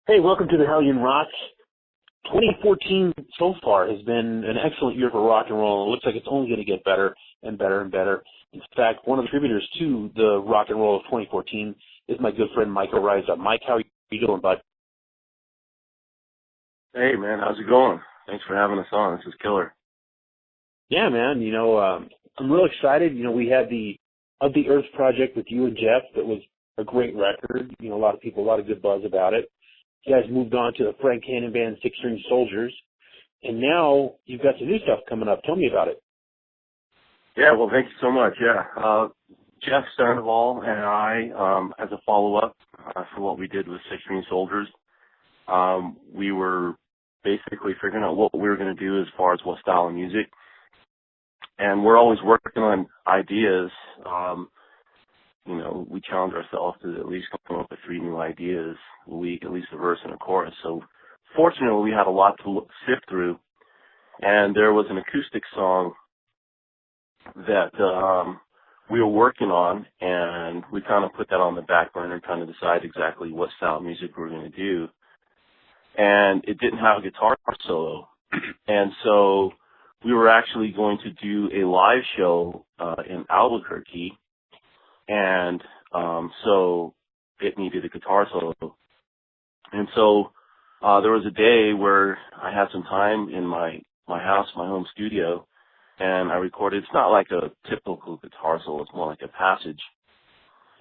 Hey, welcome to the Hellion Rock. 2014 so far has been an excellent year for rock and roll. It looks like it's only going to get better and better and better. In fact, one of the contributors to the rock and roll of 2014 is my good friend Mike Araiza. Mike, how are you doing, bud? Hey, man, how's it going? Thanks for having us on. This is killer. Yeah, man. I'm real excited. We had the Of the Earth project with you and Jeff. That was a great record. A lot of good buzz about it. You guys moved on to the Frank Cannon Band, Six String Soldiers, and now you've got some new stuff coming up. Tell me about it. Yeah, well, thank you so much. Yeah, Jeff Sandoval and I, as a follow-up for what we did with Six String Soldiers, we were basically figuring out what we were going to do as far as what style of music, and we're always working on ideas. We challenge ourselves to at least come up with 3 new ideas a week, at least a verse and a chorus. So fortunately, we had a lot to sift through, and there was an acoustic song that we were working on, and we kind of put that on the back burner trying to decide exactly what style of music we were going to do. And it didn't have a guitar solo. And so we were actually going to do a live show in Albuquerque, and so it needed a guitar solo. And so there was a day where I had some time in my house, my home studio, and I recorded. It's not like a typical guitar solo. It's more like a passage.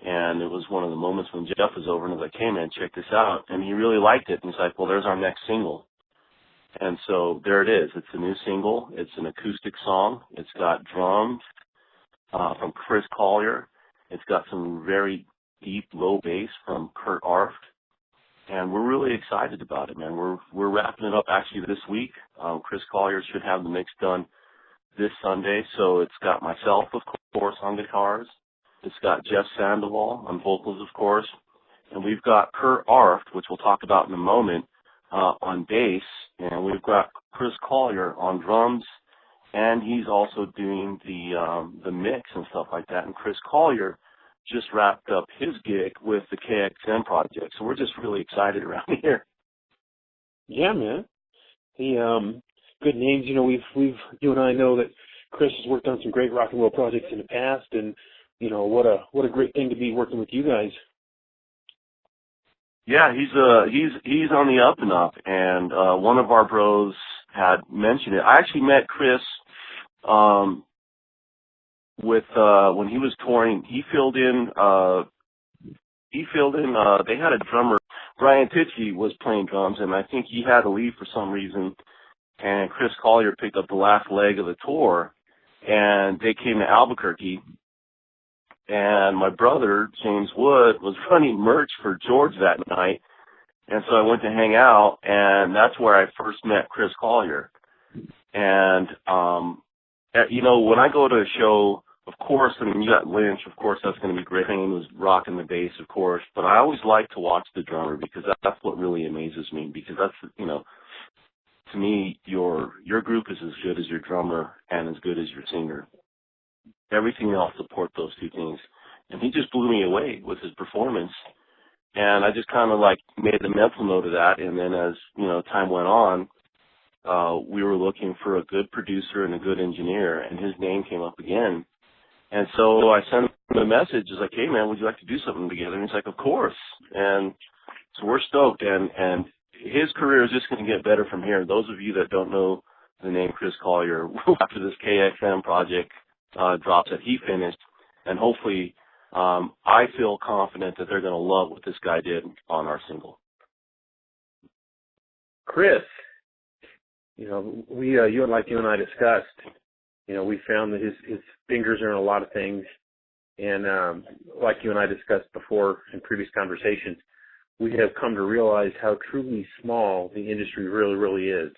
And it was one of the moments when Jeff was over and was like, hey, man, check this out. And he really liked it. And he's like, well, there's our next single. And so there it is. It's a new single. It's an acoustic song. It's got drums from Chris Collier. It's got some very deep, low bass from Kurt Arft. And we're really excited about it, man. We're wrapping it up actually this week. Chris Collier should have the mix done this Sunday. So it's got myself, of course, on guitars. It's got Jeff Sandoval on vocals, of course. And we've got Kurt Arft, which we'll talk about in a moment, on bass. And we've got Chris Collier on drums. And he's also doing the mix and stuff like that. And Chris Collier just wrapped up his gig with the KXM project. So we're just really excited around here. Yeah, man. Good names. We've you and I know that Chris has worked on some great rock and roll projects in the past, and what a great thing to be working with you guys. Yeah, he's on the up and up, and one of our bros had mentioned it. I actually met Chris when he was touring. He filled in. They had a drummer. Brian Tichy was playing drums, and I think he had to leave for some reason. And Chris Collier picked up the last leg of the tour, and they came to Albuquerque. And my brother, James Wood, was running merch for George that night. And so I went to hang out, and that's where I first met Chris Collier. And, when I go to a show, of course, you got Lynch, of course, that's going to be great. He was rocking the bass, of course. But I always like to watch the drummer because that's what really amazes me, because that's, to me, your group is as good as your drummer and as good as your singer. Everything else support those two things. And he just blew me away with his performance. And I just kind of made a mental note of that. And then as, time went on, we were looking for a good producer and a good engineer, and his name came up again. And so I sent him a message. It's like, hey, man, would you like to do something together? And he's like, of course. And so we're stoked. And his career is just going to get better from here. Those of you that don't know the name Chris Collier, after this KXM project drops that he finished, and hopefully I feel confident that they're going to love what this guy did on our single. Chris, you and I discussed, we found that his fingers are in a lot of things, and like you and I discussed before in previous conversations, we have come to realize how truly small the industry really, really is.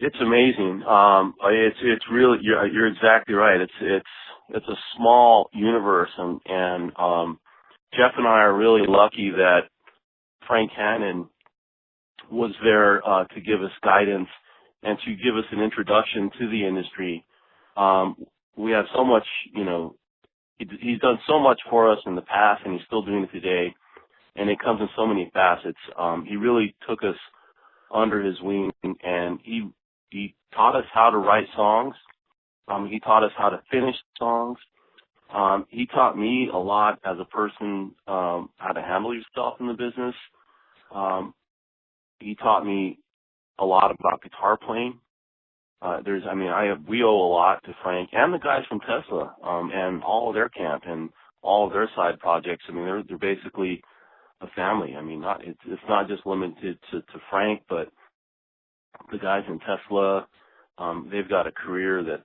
It's amazing. It's really, you're exactly right. It's a small universe, and Jeff and I are really lucky that Frank Cannon was there to give us guidance and to give us an introduction to the industry. We have so much, he's done so much for us in the past, and he's still doing it today. and it comes in so many facets. He really took us under his wing, and he taught us how to write songs. He taught us how to finish songs. He taught me a lot as a person, how to handle yourself in the business. He taught me a lot about guitar playing. We owe a lot to Frank and the guys from Tesla, and all of their camp and all of their side projects. I mean, they're basically a family. I mean, it's not just limited to Frank, but the guys in Tesla, they've got a career that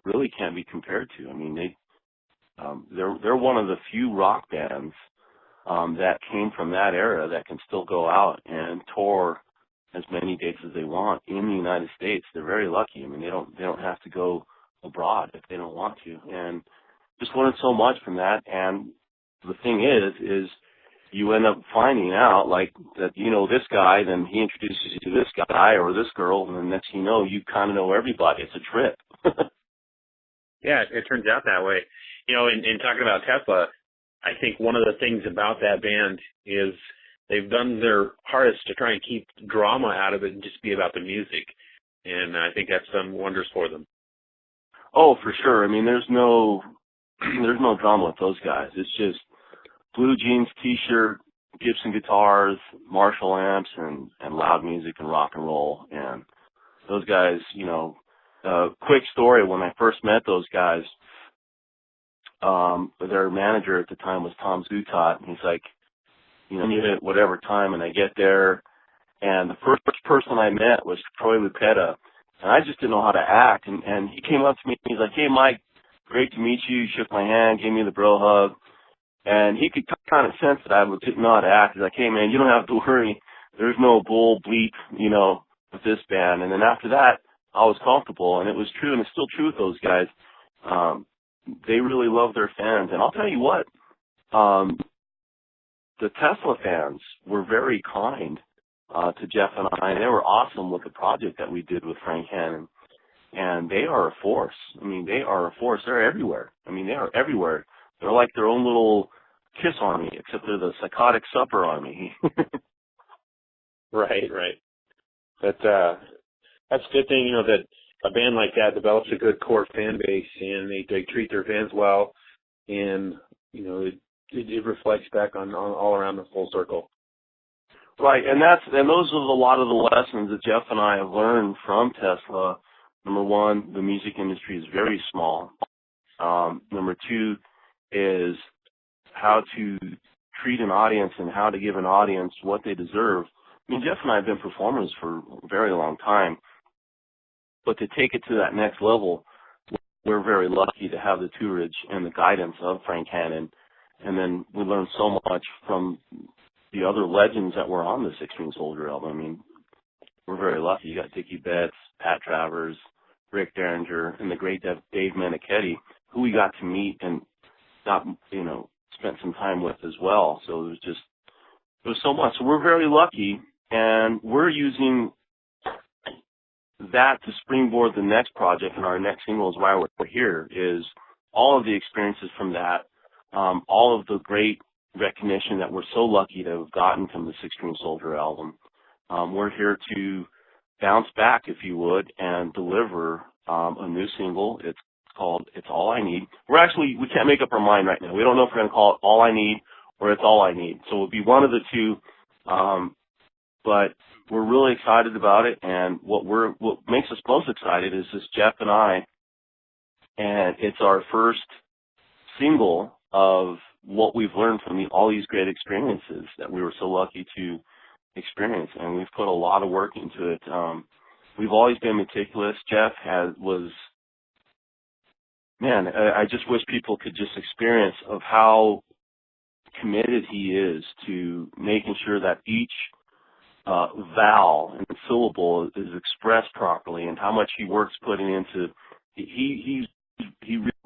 really can't be compared to. I mean, they're one of the few rock bands that came from that era that can still go out and tour as many dates as they want in the United States. They're very lucky. I mean, they don't have to go abroad if they don't want to, and just learned so much from that. And the thing is you end up finding out like that, you know, this guy, then he introduces you to this guy or this girl, and then next thing you know, you kind of know everybody. It's a trip. Yeah, it turns out that way. You know, in talking about Tesla, I think one of the things about that band is they've done their hardest to try and keep drama out of it and just be about the music. And I think that's done wonders for them. Oh, for sure. I mean, there's no drama with those guys. It's just blue jeans, t-shirt, Gibson guitars, Marshall amps, and loud music and rock and roll. And those guys, you know, quick story, when I first met those guys, their manager at the time was Tom Zutot, and he's like, you know, at whatever time, and I get there, and the first person I met was Troy Lupetta, and I just didn't know how to act, and he came up to me, and he's like, hey, Mike, great to meet you, shook my hand, gave me the bro hug, and he could kind of sense that I didn't know how to act. He's like, hey, man, you don't have to worry, there's no bull bleep, you know, with this band. And then after that, I was comfortable, and it was true, and it's still true with those guys. They really love their fans, and I'll tell you what, the Tesla fans were very kind to Jeff and I, and they were awesome with the project that we did with Frank Hannon. And they are a force. I mean, they are a force. They're everywhere. I mean, they are everywhere. They're like their own little Kiss Army, except they're the Psychotic Supper Army. Right. That's a good thing, you know, that a band like that develops a good core fan base, and they treat their fans well, and, you know, it reflects back on all around the full circle. Right, and those are a lot of the lessons that Jeff and I have learned from Tesla. Number one, the music industry is very small. Number two is how to treat an audience and how to give an audience what they deserve. I mean, Jeff and I have been performers for a very long time, but to take it to that next level, we're very lucky to have the tutorage and the guidance of Frank Hannon. And then we learned so much from the other legends that were on the 16 Soldier album. I mean, we're very lucky. You got Dickie Betts, Pat Travers, Rick Derringer, and the great Dave Meniketti, who we got to meet and spent some time with as well. So it was so much. So we're very lucky, and we're using that to springboard the next project, and our next single is Why We're Here, is all of the experiences from that, all of the great recognition that we're so lucky to have gotten from the 16 Soldier album. We're here to bounce back, if you would, and deliver a new single. It's called It's All I Need. We can't make up our mind right now. We don't know if we're going to call it All I Need or It's All I Need. So it'll be one of the two. But we're really excited about it, and what makes us most excited is this Jeff and I, and it's our first single of what we've learned from all these great experiences that we were so lucky to experience, and we've put a lot of work into it. We've always been meticulous. Jeff I just wish people could just experience of how committed he is to making sure that each vowel and syllable is expressed properly, and how much he works putting into. He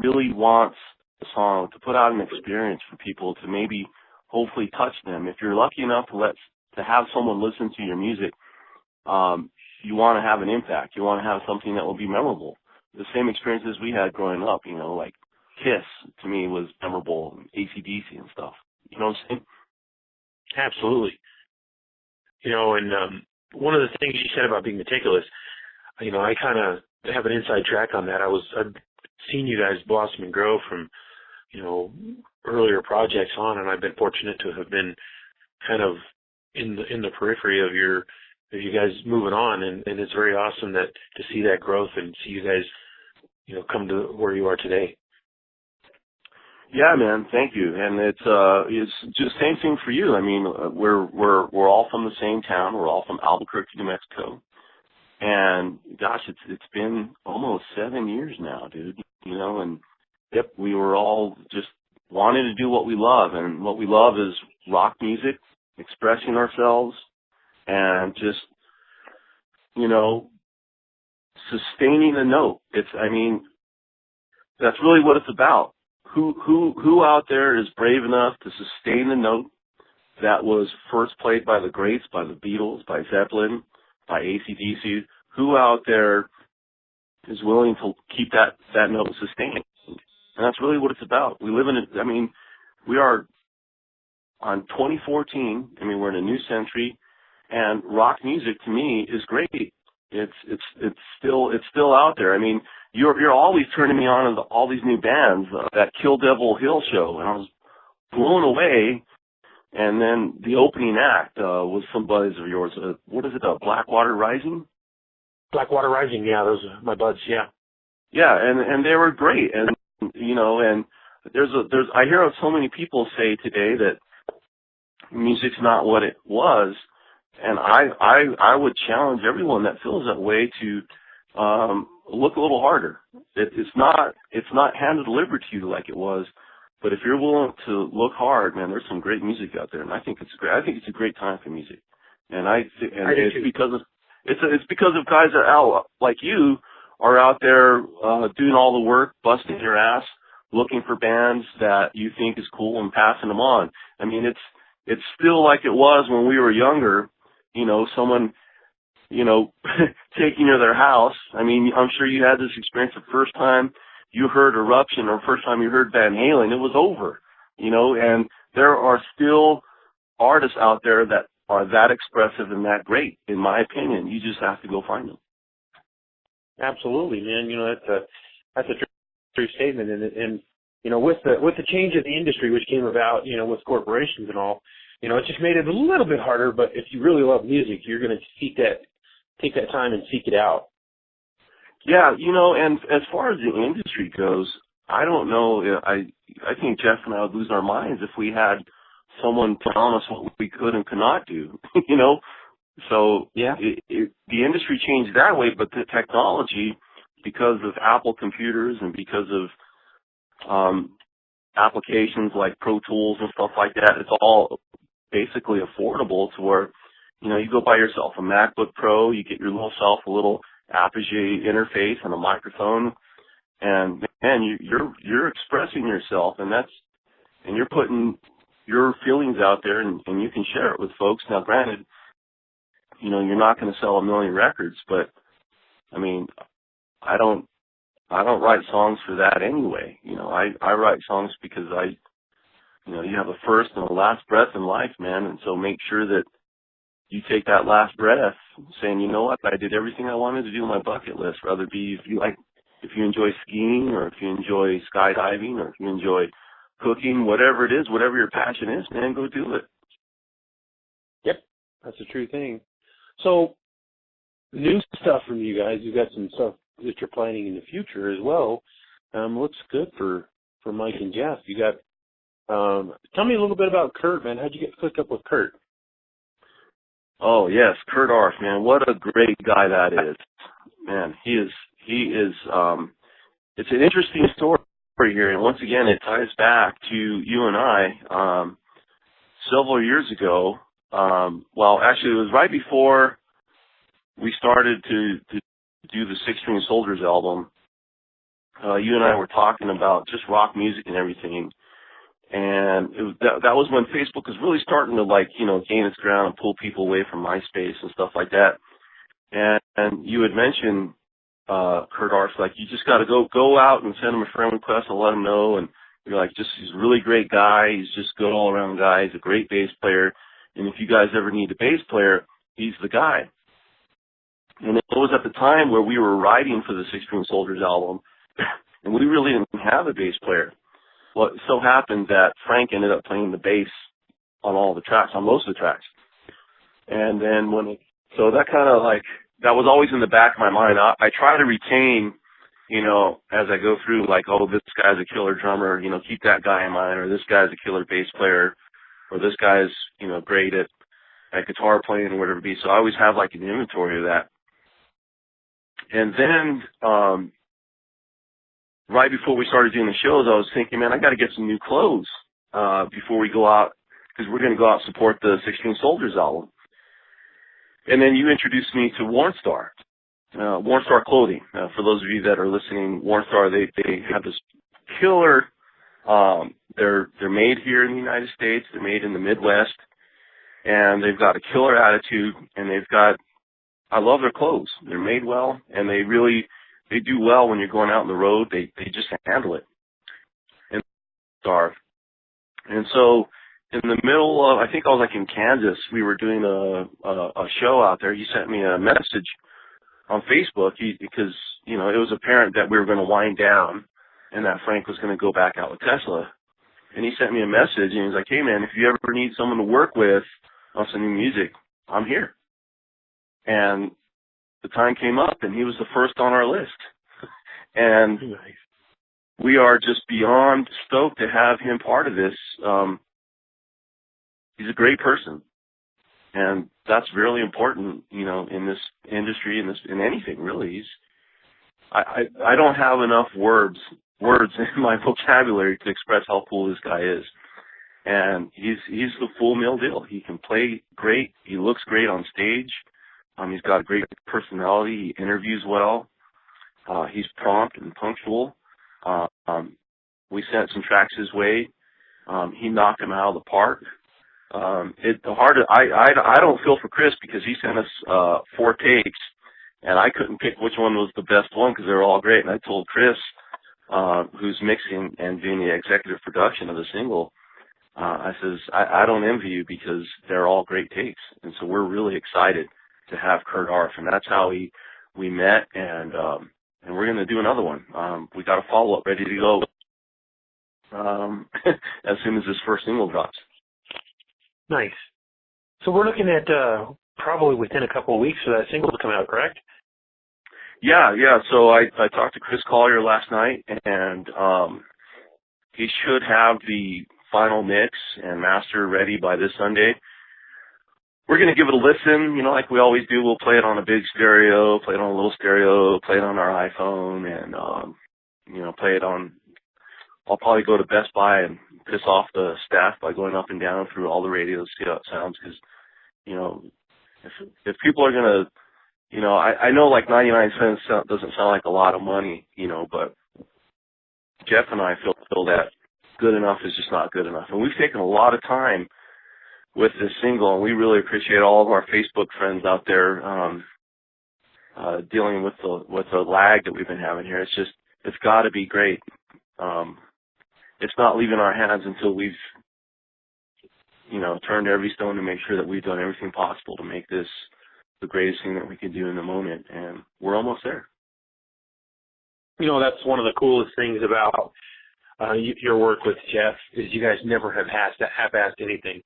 really wants the song to put out an experience for people to maybe hopefully touch them. If you're lucky enough to have someone listen to your music, you want to have an impact. You want to have something that will be memorable. The same experiences we had growing up, like Kiss to me was memorable, AC/DC and stuff. You know what I'm saying? Absolutely. And one of the things you said about being meticulous, I kind of have an inside track on that. I've seen you guys blossom and grow from, earlier projects on, and I've been fortunate to have been kind of in the periphery of you guys moving on, and it's very awesome to see that growth and see you guys, come to where you are today. Yeah, man, thank you. And it's just same thing for you. I mean, we're all from the same town. We're all from Albuquerque, New Mexico. And gosh, it's been almost 7 years now, dude. And Yep. we were all just wanting to do what we love, and what we love is rock music, expressing ourselves, and just, sustaining the note. That's really what it's about. Who out there is brave enough to sustain the note that was first played by the greats, by the Beatles, by Zeppelin, by AC/DC? Who out there is willing to keep that note sustained? And that's really what it's about. We live we are on 2014. We're in a new century, and rock music to me is great. It's still out there. You're always turning me on to all these new bands. That Kill Devil Hill show, and I was blown away. And then the opening act was some buddies of yours. What is it? Blackwater Rising. Blackwater Rising. Yeah, those are my buds. Yeah. Yeah, and they were great. And and I hear so many people say today that music's not what it was. And I would challenge everyone that feels that way to look a little harder. It's not hand delivered to you like it was, but if you're willing to look hard, man, there's some great music out there, and I think it's great. I think it's a great time for music, and it's because of guys that are like you are out there doing all the work, busting your ass, looking for bands that you think is cool and passing them on. It's still like it was when we were younger. Someone, taking you to their house. I'm sure you had this experience the first time you heard Eruption or first time you heard Van Halen, it was over, and there are still artists out there that are that expressive and that great, in my opinion. You just have to go find them. Absolutely, man. That's a true statement, and with the change of the industry which came about, with corporations and all, it just made it a little bit harder. But if you really love music, you're going to take that time and seek it out. Yeah, and as far as the industry goes, I don't know. I think Jeff and I would lose our minds if we had someone telling us what we could and could not do. So yeah, the industry changed that way, but the technology, because of Apple computers and because of applications like Pro Tools and stuff like that, it's all basically affordable to where, you go buy yourself a MacBook Pro, you get your little self a little Apogee interface and a microphone, and man, you're expressing yourself, and you're putting your feelings out there, and you can share it with folks. Now, granted, you're not going to sell 1 million records, but I don't write songs for that anyway. I write songs because you have a first and a last breath in life, man, and so make sure that you take that last breath saying, you know what, I did everything I wanted to do on my bucket list, whether it be if you enjoy skiing, or if you enjoy skydiving, or if you enjoy cooking, whatever it is, whatever your passion is, man, go do it. Yep, that's a true thing. So, new stuff from you guys. You've got some stuff that you're planning in the future as well. Looks good for Mike and Jeff. You got. Tell me a little bit about Kurt, man. How'd you get hooked up with Kurt? Oh yes, Kurt Arf, man, what a great guy that is. Man, he is. It's an interesting story here, and once again, it ties back to you and I. Several years ago, well, actually, it was right before we started to do the Six String Soldiers album. You and I were talking about just rock music and everything. And that was when Facebook was really starting to gain its ground and pull people away from MySpace and stuff like that. And you had mentioned, Kurt Arf, you just got to go out and send him a friend request and let him know. And You're like, just he's a really great guy. He's just good all around guy. He's a great bass player. And if you guys ever need a bass player, he's the guy. And it was at the time where we were writing for the Six String Soldiers album, and we really didn't have a bass player. Well, it so happened that Frank ended up playing the bass on all the tracks, on most of the tracks. And then so that kind of like, that was always in the back of my mind. I try to retain, you know, as I go through, like, oh, this guy's a killer drummer, you know, keep that guy in mind, or this guy's a killer bass player, or this guy's, you know, great at guitar playing or whatever it be. So I always have like an inventory of that. And then, right before we started doing the shows, I was thinking, man, I got to get some new clothes, before we go out, because we're going to go out and support the 16 Soldiers album. And then you introduced me to Warn Star clothing. For those of you that are listening, Warn Star, they have this killer, they're made here in the United States, they're made in the Midwest, and they've got a killer attitude, and I love their clothes. They're made well, and they do well when you're going out on the road. They just handle it. And so in the middle of, I think I was like in Kansas, we were doing a show out there. He sent me a message on Facebook because, you know, it was apparent that we were going to wind down and that Frank was going to go back out with Tesla. And he sent me a message, and he was like, hey, man, if you ever need someone to work with on some new music, I'm here. And the time came up, and he was the first on our list. And we are just beyond stoked to have him part of this. He's a great person, and that's really important, you know, in this industry, in anything really. I don't have enough words in my vocabulary to express how cool this guy is. And he's the full meal deal. He can play great. He looks great on stage. He's got a great personality. He interviews well. He's prompt and punctual. We sent some tracks his way. He knocked them out of the park. I don't feel for Chris because he sent us 4 takes, and I couldn't pick which one was the best one because they were all great. And I told Chris, who's mixing and doing the executive production of the single, I says, I don't envy you because they're all great takes. And so we're really excited to have Kurt Arf, and that's how we met, and we're going to do another one. We got a follow-up ready to go as soon as this first single drops. Nice. So we're looking at probably within a couple of weeks for that single to come out, correct? Yeah. So I talked to Chris Collier last night, and he should have the final mix and master ready by this Sunday. We're going to give it a listen, you know, like we always do. We'll play it on a big stereo, play it on a little stereo, play it on our iPhone, and, you know, play it on, I'll probably go to Best Buy and piss off the staff by going up and down through all the radios, see how it sounds, because, you know, if people are going to, you know, I know like 99 cents doesn't sound like a lot of money, you know, but Jeff and I feel that good enough is just not good enough. And we've taken a lot of time with this single, and we really appreciate all of our Facebook friends out there dealing with the lag that we've been having here. It's got to be great. It's not leaving our hands until we've, you know, turned every stone to make sure that we've done everything possible to make this the greatest thing that we can do in the moment, and we're almost there. You know, that's one of the coolest things about your work with Jeff is you guys never have half-assed anything.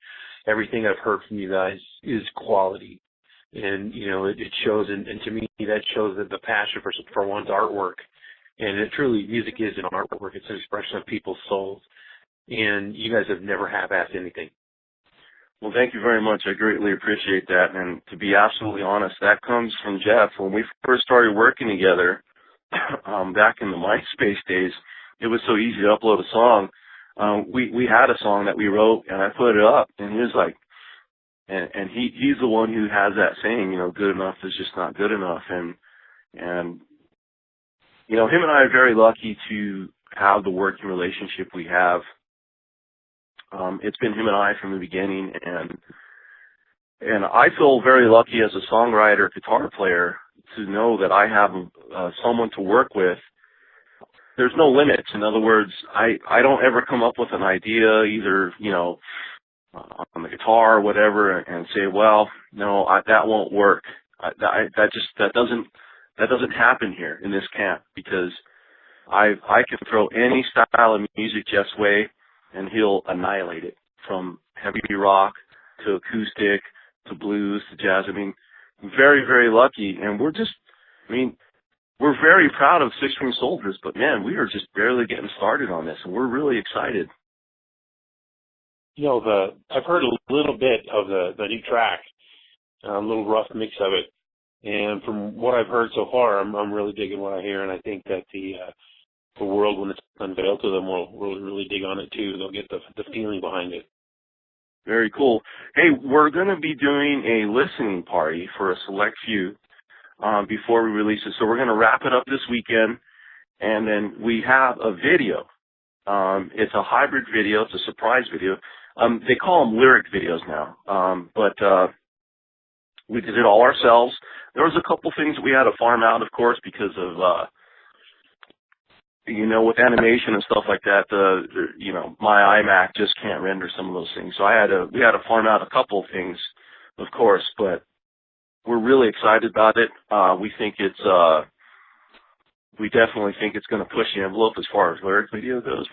Everything I've heard from you guys is quality, and you know it shows. And to me, that shows that the passion for one's artwork, and it truly, music is an artwork. It's an expression of people's souls, and you guys have never half-assed anything. Well, thank you very much. I greatly appreciate that. And to be absolutely honest, that comes from Jeff. When we first started working together, back in the MySpace days, it was so easy to upload a song. We had a song that we wrote, and I put it up, and he was like, and he's the one who has that saying, you know, good enough is just not good enough. And you know, him and I are very lucky to have the working relationship we have. It's been him and I from the beginning, and I feel very lucky as a songwriter, guitar player, to know that I have someone to work with there's no limits. In other words, I don't ever come up with an idea either, on the guitar or whatever and say, well, no, that won't work. That doesn't happen here in this camp, because I can throw any style of music Jeff's way and he'll annihilate it, from heavy rock to acoustic to blues to jazz. I mean, very, very lucky, and we're very proud of Six String Soldiers, but man, we are just barely getting started on this, and we're really excited. I've heard a little bit of the new track, a little rough mix of it, and from what I've heard so far, I'm really digging what I hear, and I think that the world, when it's unveiled to them, will really dig on it too. They'll get the feeling behind it. Very cool. Hey, we're going to be doing a listening party for a select few before we release it. So we're going to wrap it up this weekend, and then we have a video. It's a hybrid video. It's a surprise video. They call them lyric videos now, but we did it all ourselves. There was a couple things that we had to farm out, of course, because of with animation and stuff like that, my iMac just can't render some of those things. So we had to farm out a couple of things, of course, but we're really excited about it. We definitely think it's going to push the envelope as far as lyric video goes.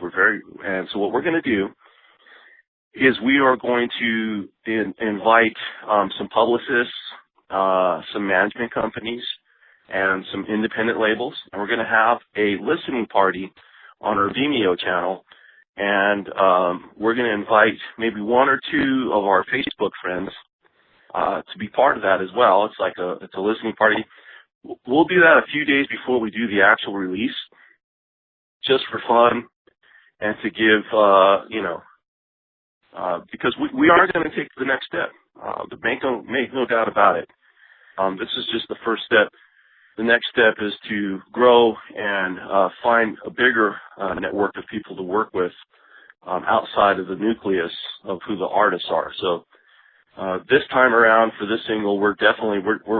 And so what we're going to do is we are going to invite some publicists, some management companies, and some independent labels, and we're going to have a listening party on our Vimeo channel, and we're going to invite maybe one or two of our Facebook friends to be part of that as well. It's a listening party. We'll do that a few days before we do the actual release, just for fun and to give, because we are going to take the next step. Make no doubt about it. This is just the first step. The next step is to grow and find a bigger network of people to work with outside of the nucleus of who the artists are. So this time around for this single, we're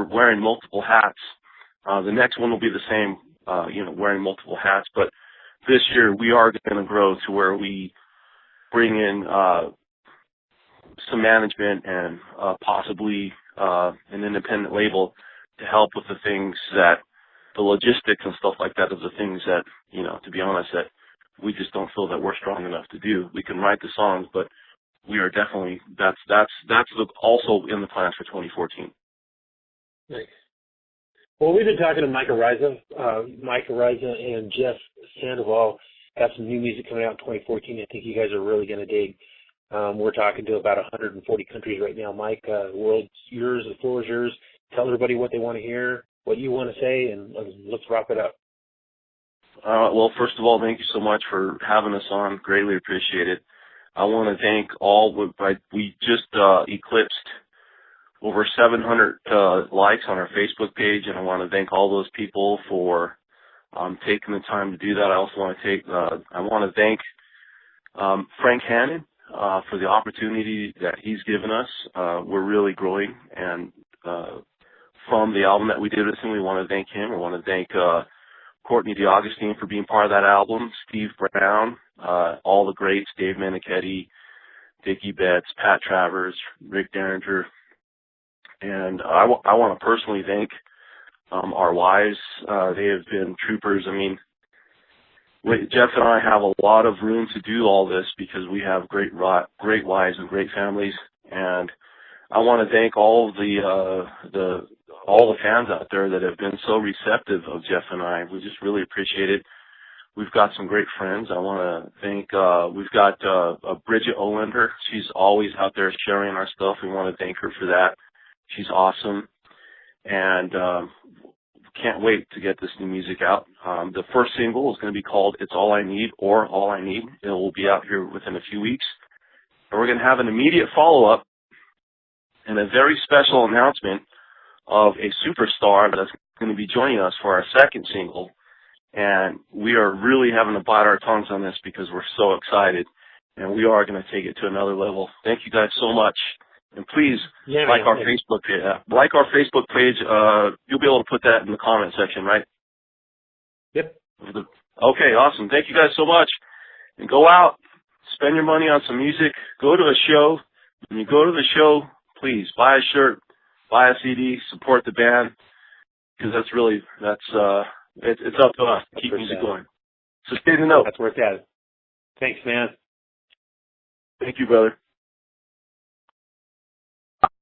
wearing multiple hats. The next one will be the same, wearing multiple hats. But this year we are going to grow to where we bring in some management and possibly an independent label to help with the things the logistics and stuff like that, of the things that, to be honest, that we just don't feel that we're strong enough to do. We can write the songs, but we are definitely, that's also in the plans for 2014. Nice. Well, we've been talking to Mike Araiza and Jeff Sandoval. Have some new music coming out in 2014. I think you guys are really going to dig. We're talking to about 140 countries right now. Mike, the world's yours, the floor is yours. Tell everybody what they want to hear, what you want to say, and let's wrap it up. Well, first of all, thank you so much for having us on. Greatly appreciate it. I want to thank we just eclipsed over 700 likes on our Facebook page, and I want to thank all those people for taking the time to do that. I also want to thank Frank Hannon for the opportunity that he's given us. We're really growing, and from the album that we did with him, we want to thank him. We want to thank Courtney DeAugustine for being part of that album, Steve Brown, all the greats, Dave Meniketti, Dickie Betts, Pat Travers, Rick Derringer. And I want to personally thank our wives. They have been troopers. I mean, Jeff and I have a lot of room to do all this because we have great wives and great families. And I want to thank all the fans out there that have been so receptive of Jeff and I. We just really appreciate it. We've got some great friends. I want to thank, we've got Bridget Olander. She's always out there sharing our stuff. We want to thank her for that. She's awesome. And can't wait to get this new music out. The first single is going to be called It's All I Need, or All I Need. It will be out here within a few weeks. And we're going to have an immediate follow-up and a very special announcement of a superstar that's going to be joining us for our second single. And we are really having to bite our tongues on this because we're so excited. And we are going to take it to another level. Thank you guys so much. And please like our Facebook page. Like our Facebook page. You'll be able to put that in the comment section, right? Yep. Okay, awesome. Thank you guys so much. And go out, spend your money on some music, go to a show. When you go to the show, please buy a shirt, buy a CD, support the band, because it's up to us to keep music going. So stay in the know. That's where it's at. Thanks, man. Thank you, brother.